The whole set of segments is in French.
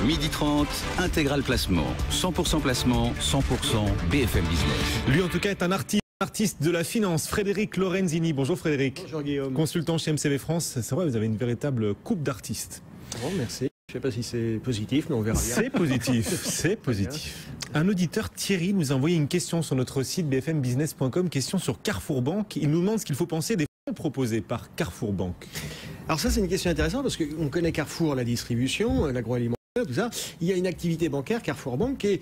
12h30, Intégral Placement. 100% placement, 100% BFM Business. Lui, en tout cas, est un artiste de la finance, Frédéric Lorenzini. Bonjour Frédéric. Bonjour Guillaume. Consultant chez MCV France. C'est vrai, vous avez une véritable coupe d'artistes. Bon, merci. Je ne sais pas si c'est positif, mais on verra bien. C'est positif, c'est positif. Un auditeur, Thierry, nous a envoyé une question sur notre site bfmbusiness.com, question sur Carrefour Banque. Il nous demande ce qu'il faut penser des fonds proposés par Carrefour Banque. Alors ça, c'est une question intéressante parce qu'on connaît Carrefour, la distribution, l'agroalimentaire, tout ça. Il y a une activité bancaire, Carrefour Banque, qui est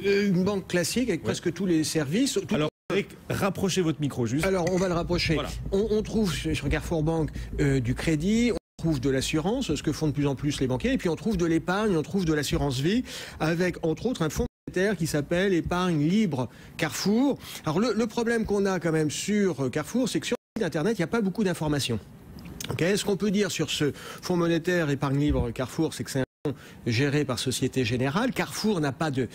une banque classique avec presque tous les services. Alors, Frédéric, rapprochez votre micro juste. Alors, on va le rapprocher. Voilà. On trouve sur Carrefour Banque du crédit. On trouve de l'assurance, ce que font de plus en plus les banquiers, et puis on trouve de l'épargne, on trouve de l'assurance vie, avec entre autres un fonds monétaire qui s'appelle Épargne Libre Carrefour. Alors le problème qu'on a quand même sur Carrefour, c'est que sur le site internet, il n'y a pas beaucoup d'informations. Okay, ce qu'on peut dire sur ce fonds monétaire Épargne Libre Carrefour, c'est que c'est un fonds géré par Société Générale. Carrefour n'a pas de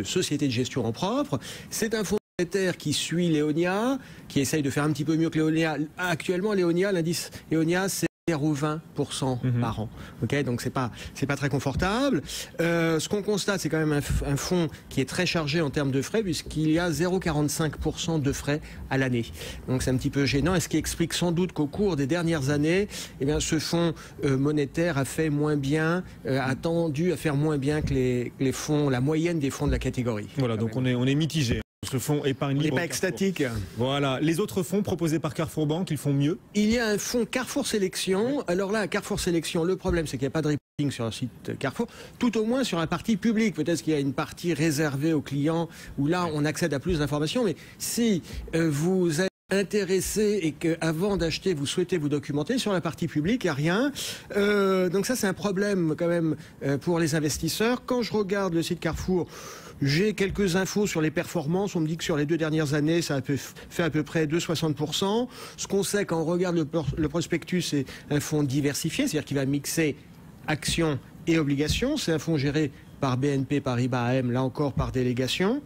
société de gestion en propre. C'est un fonds monétaire qui suit Léonia, qui essaye de faire un petit peu mieux que Léonia. Actuellement, Léonia, l'indice Léonia, c'est 0,20% par an. Okay, donc c'est pas très confortable. Ce qu'on constate, c'est quand même un fonds qui est très chargé en termes de frais, puisqu'il y a 0,45% de frais à l'année. Donc c'est un petit peu gênant, et ce qui explique sans doute qu'au cours des dernières années, eh bien, ce fonds monétaire a fait moins bien, a tendu à faire moins bien que les fonds, la moyenne des fonds de la catégorie. Voilà, donc on est mitigé. Ce fonds épargne libre. Il n'est pas extatique. Voilà. Les autres fonds proposés par Carrefour Banque, ils font mieux. Il y a un fonds Carrefour Sélection. Alors là, Carrefour Sélection, le problème, c'est qu'il n'y a pas de reporting sur le site Carrefour. Tout au moins sur la partie publique. Peut-être qu'il y a une partie réservée aux clients où là, on accède à plus d'informations. Mais si vous êtes intéressé et qu'avant d'acheter, vous souhaitez vous documenter sur la partie publique, il n'y a rien. Donc ça, c'est un problème quand même pour les investisseurs. Quand je regarde le site Carrefour, j'ai quelques infos sur les performances. On me dit que sur les 2 dernières années, ça a fait à peu près 2,60%. Ce qu'on sait quand on regarde le prospectus, c'est un fonds diversifié, c'est-à-dire qu'il va mixer actions et obligations. C'est un fonds géré par BNP Paribas AM, là encore par délégation.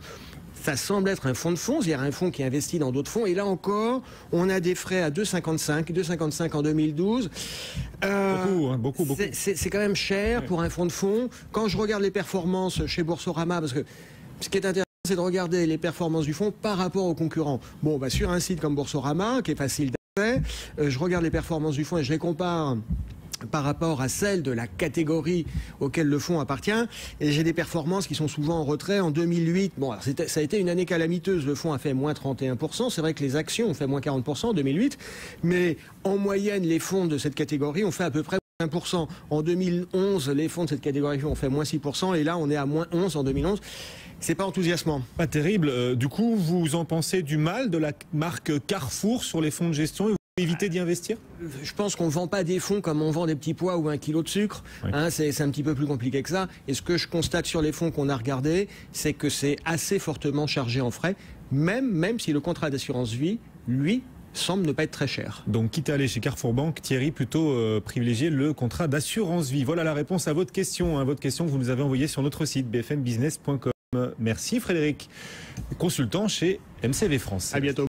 Ça semble être un fonds de fonds, c'est-à-dire un fonds qui investit dans d'autres fonds. Et là encore, on a des frais à 2,55 en 2012. Beaucoup. C'est quand même cher pour un fonds de fonds. Quand je regarde les performances chez Boursorama, parce que ce qui est intéressant, c'est de regarder les performances du fonds par rapport aux concurrents. Bon, sur un site comme Boursorama, qui est facile d'accès, je regarde les performances du fonds et je les compare par rapport à celles de la catégorie auquel le fonds appartient, et j'ai des performances qui sont souvent en retrait. En 2008, bon, alors ça a été une année calamiteuse, le fonds a fait moins 31%, c'est vrai que les actions ont fait moins 40% en 2008, mais en moyenne, les fonds de cette catégorie ont fait à peu près 1%. En 2011, les fonds de cette catégorie ont fait moins 6%, et là, on est à moins 11 en 2011. C'est pas enthousiasmant. Pas terrible. Du coup, vous en pensez du mal de la marque Carrefour sur les fonds de gestion? Éviter d'y investir? Je pense qu'on ne vend pas des fonds comme on vend des petits pois ou 1 kilo de sucre. Oui. C'est un petit peu plus compliqué que ça. Et ce que je constate sur les fonds qu'on a regardés, c'est que c'est assez fortement chargé en frais, même si le contrat d'assurance vie, lui, semble ne pas être très cher. Donc, quitte à aller chez Carrefour Banque, Thierry, plutôt privilégier le contrat d'assurance vie. Voilà la réponse à votre question, votre question que vous nous avez envoyée sur notre site bfmbusiness.com. Merci Frédéric, consultant chez MCV France. À bientôt.